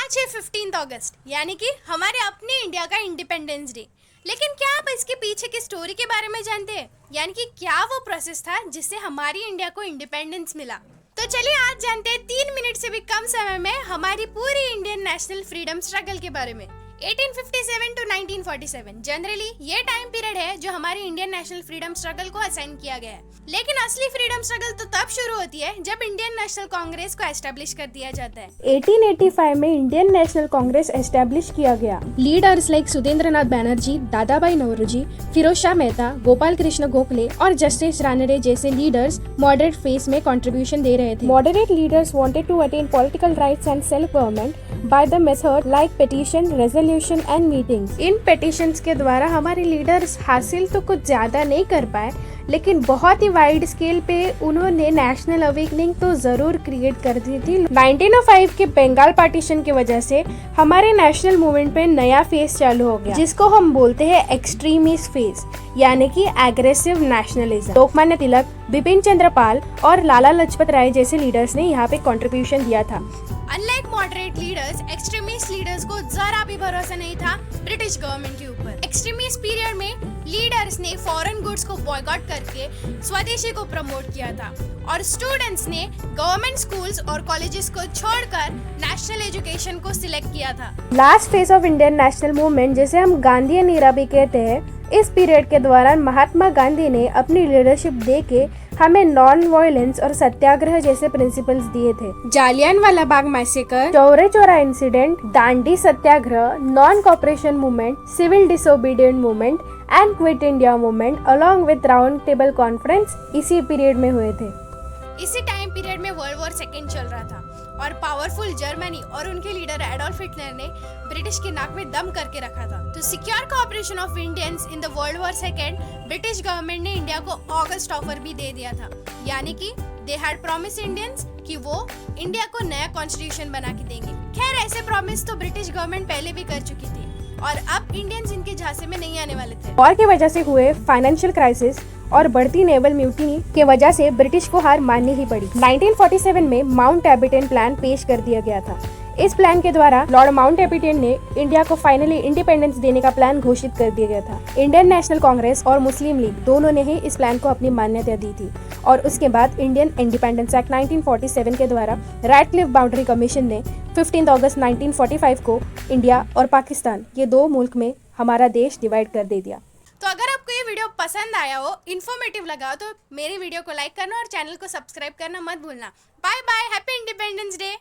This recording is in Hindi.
आज है 15 अगस्त यानी कि हमारे अपने इंडिया का इंडिपेंडेंस डे। लेकिन क्या आप इसके पीछे की स्टोरी के बारे में जानते हैं, यानी कि क्या वो प्रोसेस था जिससे हमारी इंडिया को इंडिपेंडेंस मिला। तो चलिए आज जानते हैं 3 मिनट से भी कम समय में हमारी पूरी इंडियन नेशनल फ्रीडम स्ट्रगल के बारे में। 1857 टू 1947 जनरली ये टाइम पीरियड है जो हमारी इंडियन नेशनल फ्रीडम स्ट्रगल को असाइन किया गया है। लेकिन असली फ्रीडम स्ट्रगल तो तब शुरू होती है जब इंडियन नेशनल कांग्रेस को एस्टेब्लिश कर दिया जाता है। 1885 में इंडियन नेशनल कांग्रेस एस्टेब्लिश किया गया। लीडर्स लाइक सुरेंद्रनाथ बैनर्जी, दादाभाई नौरोजी, फिरोज शाह मेहता, गोपाल कृष्ण गोखले और जस्टिस रानडे जैसे लीडर्स मॉडरेट फेस में कंट्रीब्यूशन दे रहे थे। Moderate leaders wanted to attain political rights and self government by the method like petition, resolution and meetings. इन पिटीशंस के द्वारा हमारे लीडर्स हासिल तो कुछ ज्यादा नहीं कर पाए, लेकिन बहुत ही वाइड स्केल पे उन्होंने नेशनल अवेकनिंग तो जरूर क्रिएट कर दी थी। 1905 के बंगाल पार्टीशन की वजह से हमारे नेशनल मूवमेंट पे नया फेज चालू हो गया, जिसको हम बोलते हैं एक्सट्रीमिस्ट फेज, यानी कि एग्रेसिव नेशनलिज्म। लोकमान्य तिलक, बिपिन चंद्र पाल और लाला लजपत राय जैसे लीडर्स ने यहाँ पे कंट्रीब्यूशन दिया था। Unlike moderate leaders, extremist leaders को जरा भी भरोसा नहीं था ब्रिटिश गवर्नमेंट के ऊपर। एक्सट्रीमिस्ट पीरियड में लीडर्स ने फॉरेन गुड्स को बॉयकॉट करके स्वदेशी को प्रमोट किया था और स्टूडेंट्स ने गवर्नमेंट स्कूल्स और कॉलेजेस को छोड़कर नेशनल एजुकेशन को सिलेक्ट किया था। Last phase of Indian national movement, जिसे हम गांधीयन ईरा भी कहते हैं, इस पीरियड के दौरान महात्मा गांधी ने अपनी लीडरशिप दे के हमें नॉन वायलेंस और सत्याग्रह जैसे प्रिंसिपल्स दिए थे। Jallianwala Bagh massacre, Chauri Chaura incident, Dandi Satyagraha, non cooperation movement, civil disobedient movement and quit India movement along with round table conference इसी पीरियड में हुए थे। इसी टाइम पीरियड में वर्ल्ड वॉर सेकेंड चल रहा था और पावरफुल जर्मनी और उनके लीडर एडोल्फ हिटलर ने ब्रिटिश के नाक में दम करके रखा था। तो secure cooperation of Indians in the world war second, British government ने इंडिया को ऑगस्ट ऑफर भी दे दिया था, यानी कि दे हैड प्रॉमिस इंडियंस कि वो इंडिया को नया कॉन्स्टिट्यूशन बना के देंगे। खैर ऐसे प्रॉमिस तो ब्रिटिश गवर्नमेंट पहले भी कर चुकी थी और अब इंडियंस इनके झांसे में नहीं आने वाले थे। वॉर की वजह से हुए फाइनेंशियल क्राइसिस और बढ़ती नेवल म्यूटिनी के वजह से ब्रिटिश को हार माननी ही पड़ी। 1947 में माउंटबेटन प्लान पेश कर दिया गया था। इस प्लान के द्वारा लॉर्ड माउंटबेटन ने इंडिया को फाइनली इंडिपेंडेंस देने का प्लान घोषित कर दिया गया था। इंडियन नेशनल कांग्रेस और मुस्लिम लीग दोनों ने ही इस प्लान को अपनी मान्यता दी थी और उसके बाद इंडियन इंडिपेंडेंस एक्ट 1947 के द्वारा रैडक्लिफ बाउंड्री कमीशन ने 15 अगस्त 1945 को इंडिया और पाकिस्तान, ये दो मुल्क में हमारा देश डिवाइड कर दे दिया। तो अगर आपको ये वीडियो पसंद आया हो, इन्फॉर्मेटिव लगा हो, तो मेरी वीडियो को लाइक करना और चैनल को सब्सक्राइब करना मत भूलना। Bye bye, happy independence day.